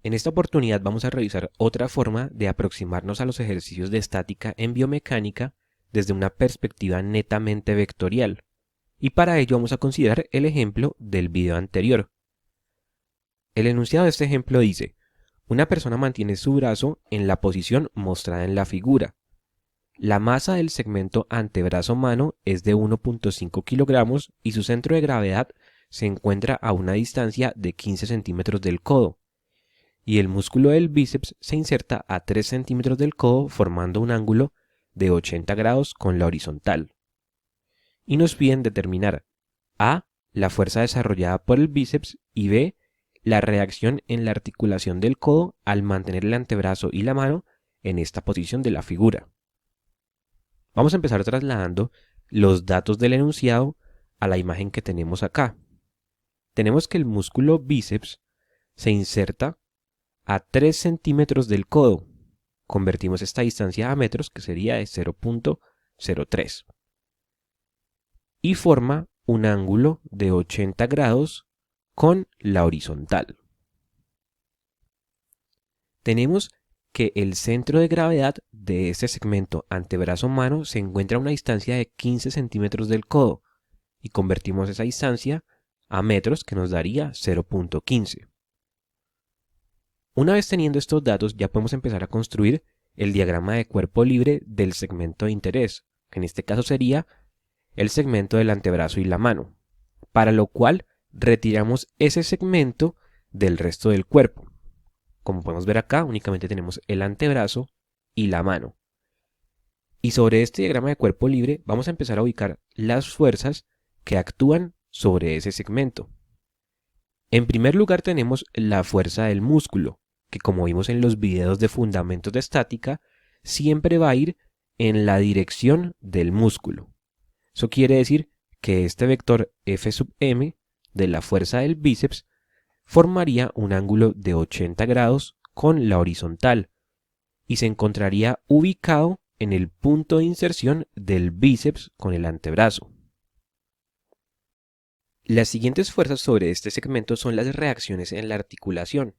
En esta oportunidad vamos a revisar otra forma de aproximarnos a los ejercicios de estática en biomecánica desde una perspectiva netamente vectorial, y para ello vamos a considerar el ejemplo del video anterior. El enunciado de este ejemplo dice: una persona mantiene su brazo en la posición mostrada en la figura. La masa del segmento antebrazo-mano es de 1.5 kilogramos y su centro de gravedad se encuentra a una distancia de 15 centímetros del codo, y el músculo del bíceps se inserta a 3 centímetros del codo formando un ángulo de 80 grados con la horizontal. Y nos piden determinar A, la fuerza desarrollada por el bíceps, y B, la reacción en la articulación del codo al mantener el antebrazo y la mano en esta posición de la figura. Vamos a empezar trasladando los datos del enunciado a la imagen que tenemos acá. Tenemos que el músculo bíceps se inserta a 3 centímetros del codo. Convertimos esta distancia a metros, que sería de 0.03. Y forma un ángulo de 80 grados con la horizontal. Tenemos que el centro de gravedad de este segmento antebrazo-mano se encuentra a una distancia de 15 centímetros del codo, y convertimos esa distancia a metros, que nos daría 0.15. Una vez teniendo estos datos, ya podemos empezar a construir el diagrama de cuerpo libre del segmento de interés, que en este caso sería el segmento del antebrazo y la mano, para lo cual retiramos ese segmento del resto del cuerpo. Como podemos ver acá, únicamente tenemos el antebrazo y la mano. Y sobre este diagrama de cuerpo libre vamos a empezar a ubicar las fuerzas que actúan sobre ese segmento. En primer lugar tenemos la fuerza del músculo, que como vimos en los videos de fundamentos de estática, siempre va a ir en la dirección del músculo. Eso quiere decir que este vector F sub m de la fuerza del bíceps formaría un ángulo de 80 grados con la horizontal y se encontraría ubicado en el punto de inserción del bíceps con el antebrazo. Las siguientes fuerzas sobre este segmento son las reacciones en la articulación,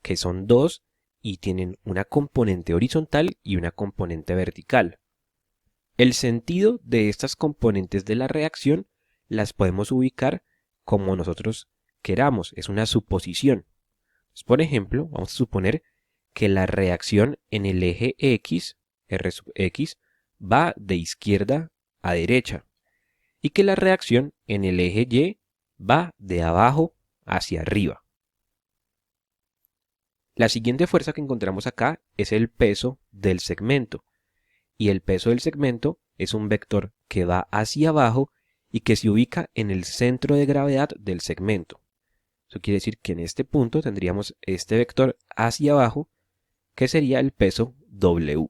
que son dos y tienen una componente horizontal y una componente vertical. El sentido de estas componentes de la reacción las podemos ubicar como nosotros queramos, es una suposición. Por ejemplo, vamos a suponer que la reacción en el eje X, R sub X, va de izquierda a derecha, y que la reacción en el eje Y va de abajo hacia arriba. La siguiente fuerza que encontramos acá es el peso del segmento, y el peso del segmento es un vector que va hacia abajo y que se ubica en el centro de gravedad del segmento. Eso quiere decir que en este punto tendríamos este vector hacia abajo, que sería el peso W.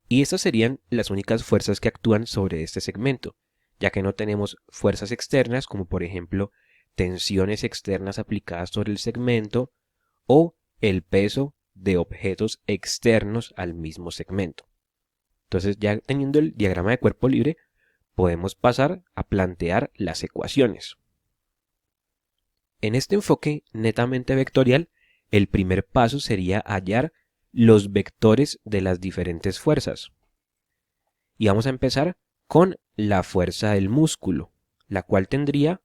Y estas serían las únicas fuerzas que actúan sobre este segmento, ya que no tenemos fuerzas externas, como por ejemplo tensiones externas aplicadas sobre el segmento o el peso de objetos externos al mismo segmento. Entonces, ya teniendo el diagrama de cuerpo libre, podemos pasar a plantear las ecuaciones. En este enfoque netamente vectorial, el primer paso sería hallar los vectores de las diferentes fuerzas. Y vamos a empezar con la fuerza del músculo, la cual tendría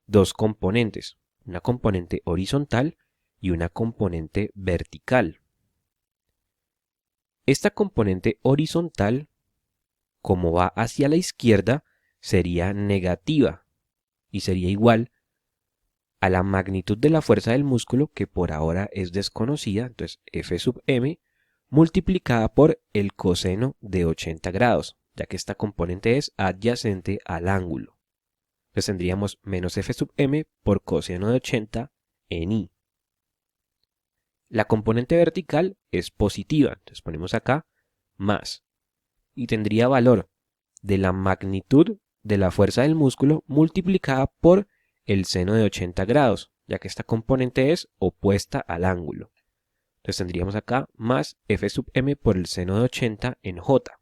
dos componentes, una componente horizontal y una componente vertical. Esta componente horizontal, como va hacia la izquierda, sería negativa y sería igual a la magnitud de la fuerza del músculo, que por ahora es desconocida, entonces F sub m, multiplicada por el coseno de 80 grados, ya que esta componente es adyacente al ángulo. Entonces tendríamos menos F sub m por coseno de 80 en I. La componente vertical es positiva, entonces ponemos acá más, y tendría valor de la magnitud de la fuerza del músculo multiplicada por el seno de 80 grados, ya que esta componente es opuesta al ángulo. Entonces tendríamos acá más F sub m por el seno de 80 en J.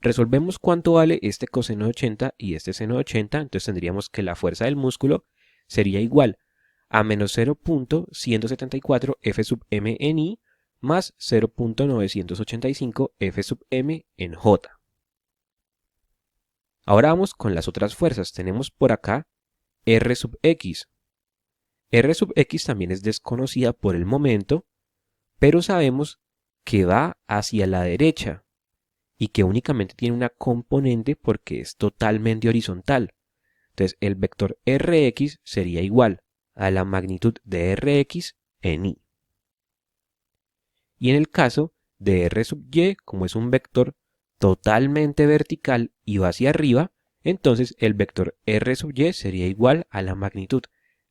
Resolvemos cuánto vale este coseno de 80 y este seno de 80, entonces tendríamos que la fuerza del músculo sería igual a menos 0.174 f sub m en i más 0.985 f sub m en j. Ahora vamos con las otras fuerzas. Tenemos por acá r sub x. R sub x también es desconocida por el momento, pero sabemos que va hacia la derecha y que únicamente tiene una componente porque es totalmente horizontal. Entonces el vector Rx sería igual a la magnitud de Rx en y. Y en el caso de R sub y, como es un vector totalmente vertical y va hacia arriba, entonces el vector R sub y sería igual a la magnitud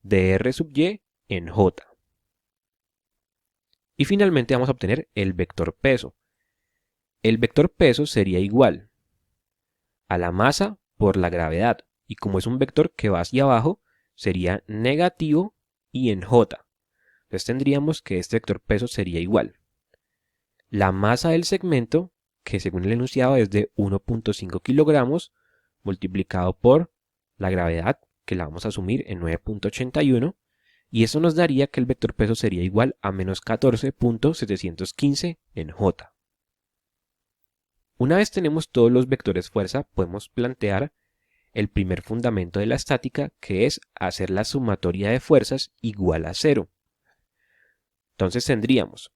de R sub y en j. Y finalmente vamos a obtener el vector peso. El vector peso sería igual a la masa por la gravedad. Y como es un vector que va hacia abajo, sería negativo y en j. Entonces tendríamos que este vector peso sería igual. La masa del segmento, que según el enunciado es de 1.5 kilogramos, multiplicado por la gravedad, que la vamos a asumir en 9.81, y eso nos daría que el vector peso sería igual a menos 14.715 en j. Una vez tenemos todos los vectores fuerza, podemos plantear el primer fundamento de la estática, que es hacer la sumatoria de fuerzas igual a 0. Entonces tendríamos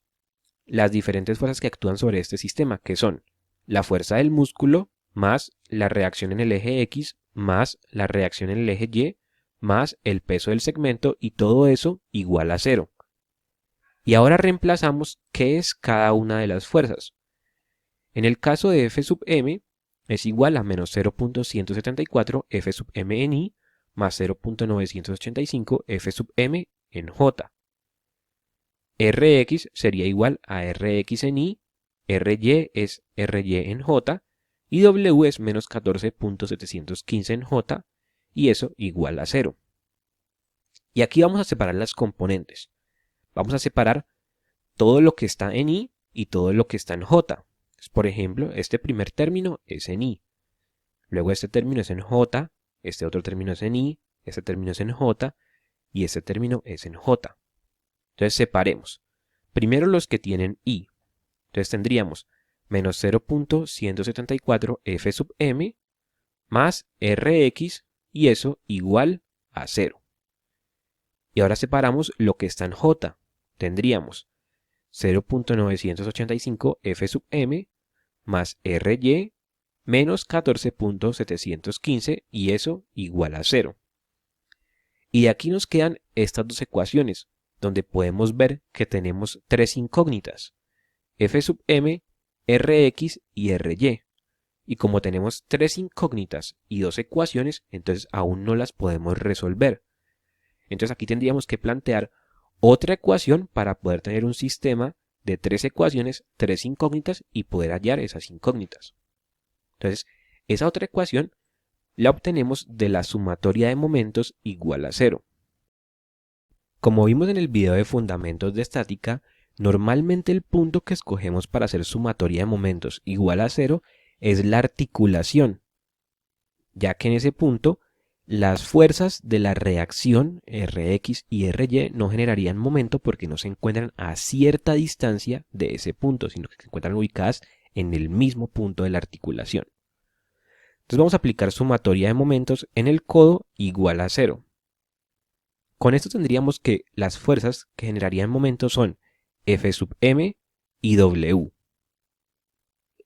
las diferentes fuerzas que actúan sobre este sistema, que son la fuerza del músculo más la reacción en el eje X más la reacción en el eje Y más el peso del segmento, y todo eso igual a 0. Y ahora reemplazamos qué es cada una de las fuerzas. En el caso de F sub m es igual a menos 0.174 F sub m en i más 0.985 F sub m en j. Rx sería igual a Rx en i, Ry es Ry en j, y W es menos 14.715 en j, y eso igual a 0. Y aquí vamos a separar las componentes. Vamos a separar todo lo que está en i y todo lo que está en j. Por ejemplo, este primer término es en i. Luego este término es en j, este otro término es en i, este término es en j, y este término es en j. Entonces separemos. Primero los que tienen i. Entonces tendríamos menos 0.174 f sub m más rx, y eso igual a 0. Y ahora separamos lo que está en j. Tendríamos 0.985 f sub m más ry menos 14.715, y eso igual a 0. Y de aquí nos quedan estas dos ecuaciones, donde podemos ver que tenemos tres incógnitas, f sub m, rx y ry. Y como tenemos tres incógnitas y dos ecuaciones, entonces aún no las podemos resolver. Entonces aquí tendríamos que plantear otra ecuación para poder tener un sistema de tres ecuaciones, tres incógnitas, y poder hallar esas incógnitas. Entonces, esa otra ecuación la obtenemos de la sumatoria de momentos igual a 0. Como vimos en el video de fundamentos de estática, normalmente el punto que escogemos para hacer sumatoria de momentos igual a 0 es la articulación, ya que en ese punto las fuerzas de la reacción Rx y Ry no generarían momento porque no se encuentran a cierta distancia de ese punto, sino que se encuentran ubicadas en el mismo punto de la articulación. Entonces vamos a aplicar sumatoria de momentos en el codo igual a 0. Con esto tendríamos que las fuerzas que generarían momento son F sub m y W.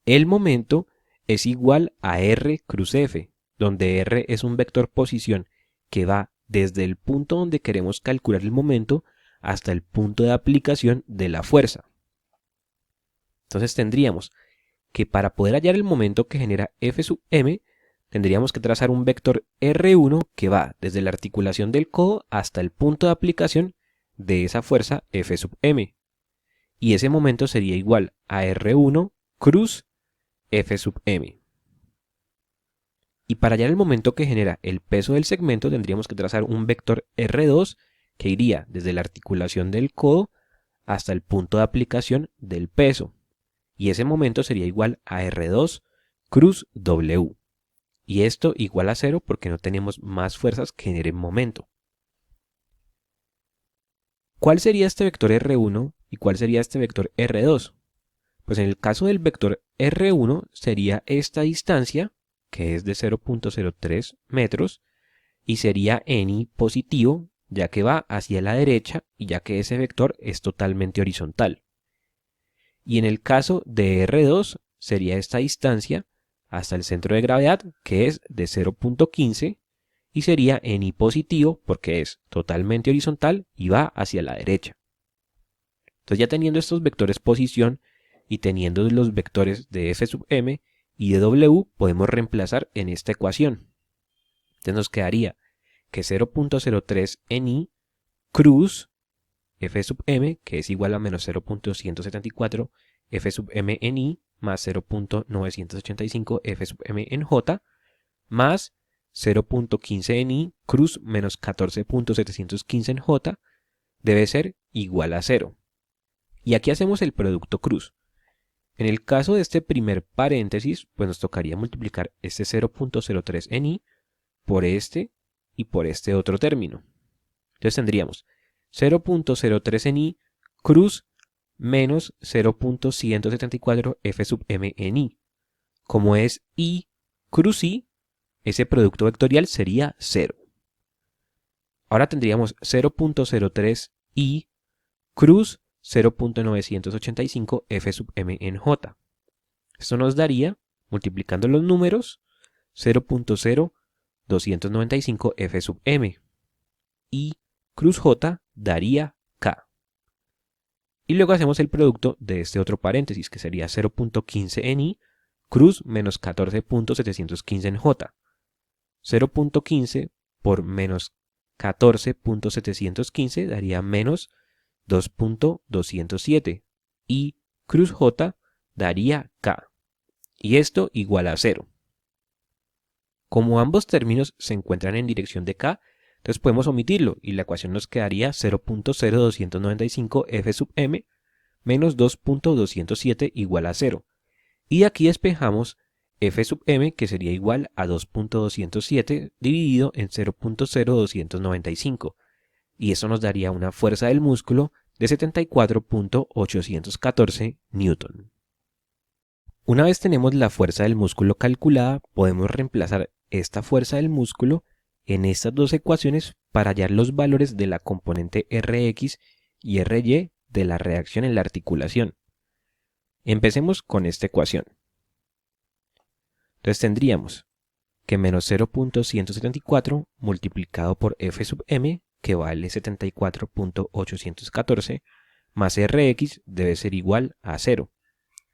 El momento es igual a R cruz F, donde R es un vector posición que va desde el punto donde queremos calcular el momento hasta el punto de aplicación de la fuerza. Entonces tendríamos que para poder hallar el momento que genera F sub m, tendríamos que trazar un vector R1 que va desde la articulación del codo hasta el punto de aplicación de esa fuerza F sub m. Y ese momento sería igual a R1 cruz F sub m. Y para hallar el momento que genera el peso del segmento, tendríamos que trazar un vector R2 que iría desde la articulación del codo hasta el punto de aplicación del peso. Y ese momento sería igual a R2 cruz W. Y esto igual a 0 porque no tenemos más fuerzas que generen momento. ¿Cuál sería este vector R1 y cuál sería este vector R2? Pues en el caso del vector R1 sería esta distancia, que es de 0.03 metros, y sería ni positivo, ya que va hacia la derecha y ya que ese vector es totalmente horizontal. Y en el caso de R2 sería esta distancia hasta el centro de gravedad, que es de 0.15, y sería ni positivo porque es totalmente horizontal y va hacia la derecha. Entonces ya teniendo estos vectores posición y teniendo los vectores de f sub m y de w, podemos reemplazar en esta ecuación. Entonces nos quedaría que 0.03 en i cruz f sub m, que es igual a menos 0.174 f sub m en i más 0.985 f sub m en j, más 0.15 en i cruz menos 14.715 en j, debe ser igual a 0. Y aquí hacemos el producto cruz. En el caso de este primer paréntesis, pues nos tocaría multiplicar este 0.03 en i por este y por este otro término. Entonces tendríamos 0.03 en i cruz menos 0.174 f sub m en i. Como es i cruz i, ese producto vectorial sería 0. Ahora tendríamos 0.03 i cruz 0.985 f sub m en j. Esto nos daría, multiplicando los números, 0.0295 f sub m. Y cruz j daría k. Y luego hacemos el producto de este otro paréntesis, que sería 0.15 en i cruz menos 14.715 en j. 0.15 por menos 14.715 daría menos 2.207 y cruz j daría k. Y esto igual a 0. Como ambos términos se encuentran en dirección de k, entonces podemos omitirlo y la ecuación nos quedaría 0.0295 f sub m menos 2.207 igual a 0. Y aquí despejamos f sub m, que sería igual a 2.207 dividido en 0.0295. Y eso nos daría una fuerza del músculo de 74.814 newton. Una vez tenemos la fuerza del músculo calculada, podemos reemplazar esta fuerza del músculo en estas dos ecuaciones para hallar los valores de la componente Rx y Ry de la reacción en la articulación. Empecemos con esta ecuación. Entonces tendríamos que menos 0.174 multiplicado por f sub m, que vale 74.814, más Rx debe ser igual a 0.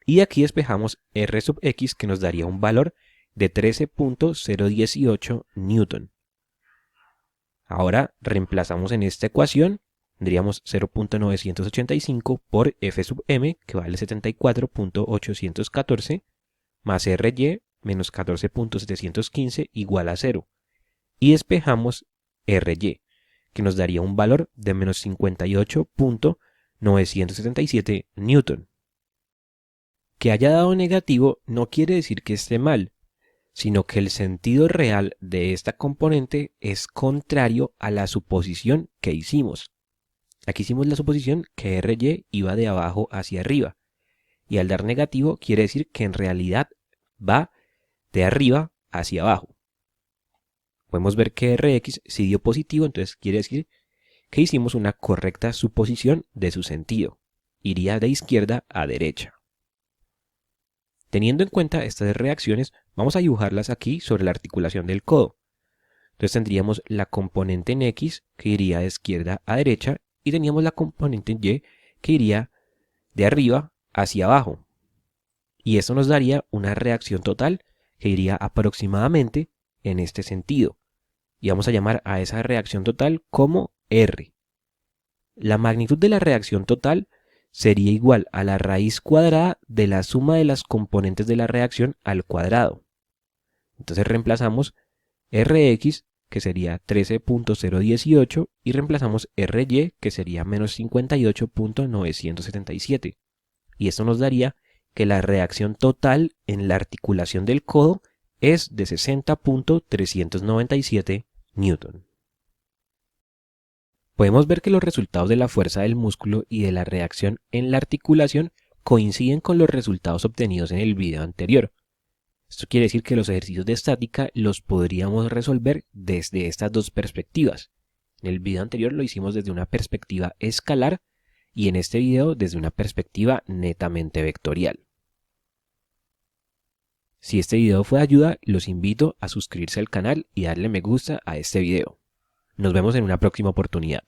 Y aquí despejamos R sub x, que nos daría un valor de 13.018 newton. Ahora reemplazamos en esta ecuación, tendríamos 0.985 por F sub m, que vale 74.814, más Ry menos 14.715 igual a 0. Y despejamos Ry, que nos daría un valor de menos 58.977 newton. Que haya dado negativo no quiere decir que esté mal, sino que el sentido real de esta componente es contrario a la suposición que hicimos. Aquí hicimos la suposición que Ry iba de abajo hacia arriba, y al dar negativo quiere decir que en realidad va de arriba hacia abajo. Podemos ver que Rx sí dio positivo, entonces quiere decir que hicimos una correcta suposición de su sentido. Iría de izquierda a derecha. Teniendo en cuenta estas reacciones, vamos a dibujarlas aquí sobre la articulación del codo. Entonces tendríamos la componente en X que iría de izquierda a derecha y teníamos la componente en Y que iría de arriba hacia abajo. Y esto nos daría una reacción total que iría aproximadamente en este sentido. Y vamos a llamar a esa reacción total como R. La magnitud de la reacción total sería igual a la raíz cuadrada de la suma de las componentes de la reacción al cuadrado. Entonces reemplazamos Rx, que sería 13.018, y reemplazamos Ry, que sería menos 58.977. Y esto nos daría que la reacción total en la articulación del codo es de 60.397 newton. Podemos ver que los resultados de la fuerza del músculo y de la reacción en la articulación coinciden con los resultados obtenidos en el video anterior. Esto quiere decir que los ejercicios de estática los podríamos resolver desde estas dos perspectivas. En el video anterior lo hicimos desde una perspectiva escalar y en este video desde una perspectiva netamente vectorial. Si este video fue de ayuda, los invito a suscribirse al canal y darle me gusta a este video. Nos vemos en una próxima oportunidad.